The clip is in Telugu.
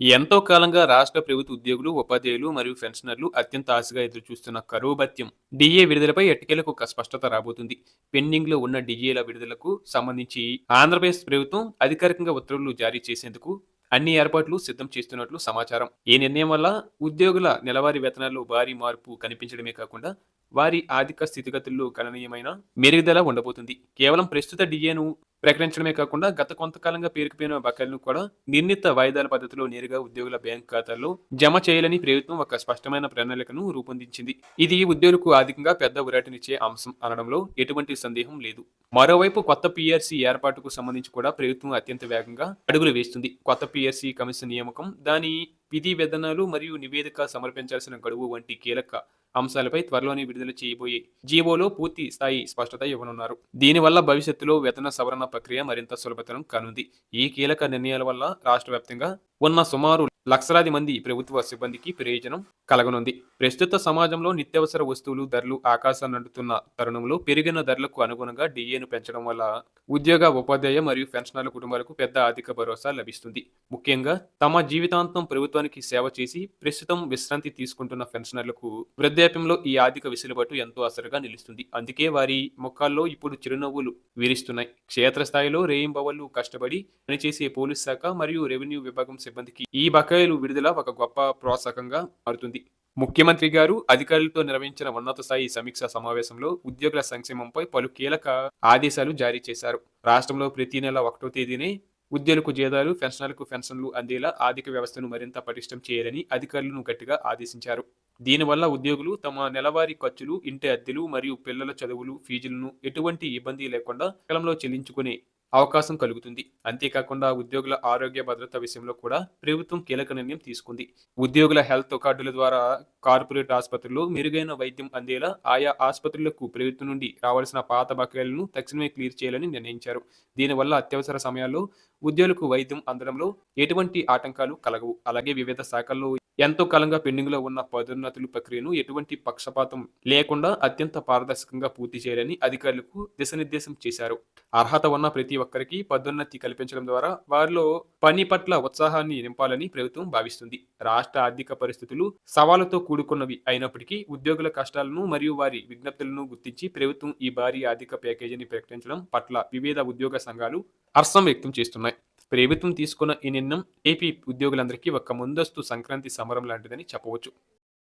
ఎంతో కాలంగా రాష్ట్ర ప్రభుత్వ ఉద్యోగులు, ఉపాధ్యాయులు మరియు పెన్షనర్లు అత్యంత ఆశగా ఎదురుచూస్తున్న కరువు భత్యం డీఏ విడుదలపై ఎట్టకేలకు ఒక స్పష్టత రాబోతుంది. పెండింగ్‌లో ఉన్న డీఏల విడుదలకు సంబంధించి ఆంధ్రప్రదేశ్ ప్రభుత్వం అధికారికంగా ఉత్తర్వులు జారీ చేసేందుకు అన్ని ఏర్పాట్లు సిద్ధం చేస్తున్నట్లు సమాచారం. ఈ నిర్ణయం వల్ల ఉద్యోగుల నెలవారీ వేతనాల్లో భారీ మార్పు కనిపించడమే కాకుండా వారి ఆర్థిక స్థితిగతుల్లో గణనీయమైన మెరుగుదల ఉండబోతుంది. కేవలం ప్రస్తుత డీఏను ప్రకటించడమే కాకుండా గత కొంతకాలంగా పేరుకుపోయిన బకాయిలను కూడా నిర్ణీత వాయిదాల పద్ధతిలో నేరుగా ఉద్యోగుల బ్యాంక్ ఖాతాల్లో జమ చేయాలని ప్రభుత్వం ఒక స్పష్టమైన ప్రణాళికను రూపొందించింది. ఇది ఉద్యోగులకు ఆర్థికంగా పెద్ద ఊరటనిచ్చే అంశం అనడంలో ఎటువంటి సందేహం లేదు. మరోవైపు కొత్త పీఆర్సీ ఏర్పాటుకు సంబంధించి కూడా ప్రభుత్వం అత్యంత వేగంగా అడుగులు వేస్తుంది. కొత్త పీఆర్సీ కమిషన్ నియామకం, దాని విధి విధానాలు మరియు నివేదిక సమర్పించాల్సిన గడువు వంటి కీలక అంశాలపై త్వరలోనే విడుదల చేయబోయే జీవోలో పూర్తి స్థాయి స్పష్టత ఇవ్వనున్నారు. దీనివల్ల భవిష్యత్తులో వేతన సవరణ ప్రక్రియ మరింత సులభతరం కానుంది. ఈ కీలక నిర్ణయాల వల్ల రాష్ట్ర వ్యాప్తంగా ఉన్న సుమారు లక్షలాది మంది ప్రభుత్వ సిబ్బందికి ప్రయోజనం కలగనుంది. ప్రస్తుత సమాజంలో నిత్యావసర వస్తువులు ధరలు ఆకాశాన్నంటుతున్న తరుణంలో పెరిగిన ధరలకు అనుగుణంగా డీఏను పెంచడం వల్ల ఉద్యోగ, ఉపాధ్యాయ మరియు పెన్షనర్ల కుటుంబాలకు పెద్ద ఆర్థిక భరోసా లభిస్తుంది. ముఖ్యంగా తమ జీవితాంతం ప్రభుత్వానికి సేవ చేసి ప్రస్తుతం విశ్రాంతి తీసుకుంటున్న పెన్షనర్లకు వృద్ధాప్యంలో ఈ ఆర్థిక వెసులుబాటు ఎంతో అసరుగా నిలుస్తుంది. అందుకే వారి ముఖాల్లో ఇప్పుడు చిరునవ్వులు విరుస్తున్నాయి. క్షేత్రస్థాయిలో రేయింబవళ్లు కష్టపడి పనిచేసే పోలీస్ శాఖ మరియు రెవెన్యూ విభాగం సిబ్బందికి ఈ బకాయిలు విడుదల ఒక గొప్ప ప్రోత్సాహకంగా మారుతుంది. ముఖ్యమంత్రి గారు అధికారులతో నిర్వహించిన ఉన్నత స్థాయి సమీక్షా సమావేశంలో ఉద్యోగుల సంక్షేమంపై పలు కీలక ఆదేశాలు జారీ చేశారు. రాష్ట్రంలో ప్రతి నెల 1వ తేదీనే ఉద్యోగులకు జీతాలు, పెన్షనర్లకు పెన్షన్లు అందేలా ఆర్థిక వ్యవస్థను మరింత పటిష్టం చేయాలని అధికారులను గట్టిగా ఆదేశించారు. దీనివల్ల ఉద్యోగులు తమ నెలవారీ ఖర్చులు, ఇంటి అద్దెలు మరియు పిల్లల చదువులు, ఫీజులను ఎటువంటి ఇబ్బంది లేకుండా సకాలంలో చెల్లించుకునే అవకాశం కలుగుతుంది. అంతేకాకుండా ఉద్యోగుల ఆరోగ్య భద్రత విషయంలో కూడా ప్రభుత్వం కీలక నిర్ణయం తీసుకుంది. ఉద్యోగుల హెల్త్ కార్డుల ద్వారా కార్పొరేట్ ఆసుపత్రుల్లో మెరుగైన వైద్యం అందేలా ఆయా ఆసుపత్రులకు ప్రభుత్వం నుండి రావాల్సిన పాత బకాయిలను తక్షణమే క్లియర్ చేయాలని నిర్ణయించారు. దీనివల్ల అత్యవసర సమయాల్లో ఉద్యోగులకు వైద్యం అందడంలో ఎటువంటి ఆటంకాలు కలగవు. అలాగే వివిధ శాఖల్లో ఎంతో కాలంగా పెండింగ్‌లో ఉన్న పదోన్నతుల ప్రక్రియను ఎటువంటి పక్షపాతం లేకుండా అత్యంత పారదర్శకంగా పూర్తి చేయాలని అధికారులకు దిశానిర్దేశం చేశారు. అర్హత ఉన్న ప్రతి ఒక్కరికి పదోన్నతి కల్పించడం ద్వారా వారిలో పని పట్ల ఉత్సాహాన్ని నింపాలని ప్రభుత్వం భావిస్తుంది. రాష్ట్ర ఆర్థిక పరిస్థితులు సవాలుతో కూడుకున్నవి అయినప్పటికీ ఉద్యోగుల కష్టాలను మరియు వారి విజ్ఞప్తులను గుర్తించి ప్రభుత్వం ఈ భారీ ఆర్థిక ప్యాకేజీని ప్రకటించడం పట్ల వివిధ ఉద్యోగ సంఘాలు హర్షం వ్యక్తం చేస్తున్నాయి. ప్రభుత్వం తీసుకున్న ఈ నిర్ణయం ఏపీ ఉద్యోగులందరికీ ఒక ముందస్తు సంక్రాంతి సమరం లాంటిదని చెప్పవచ్చు.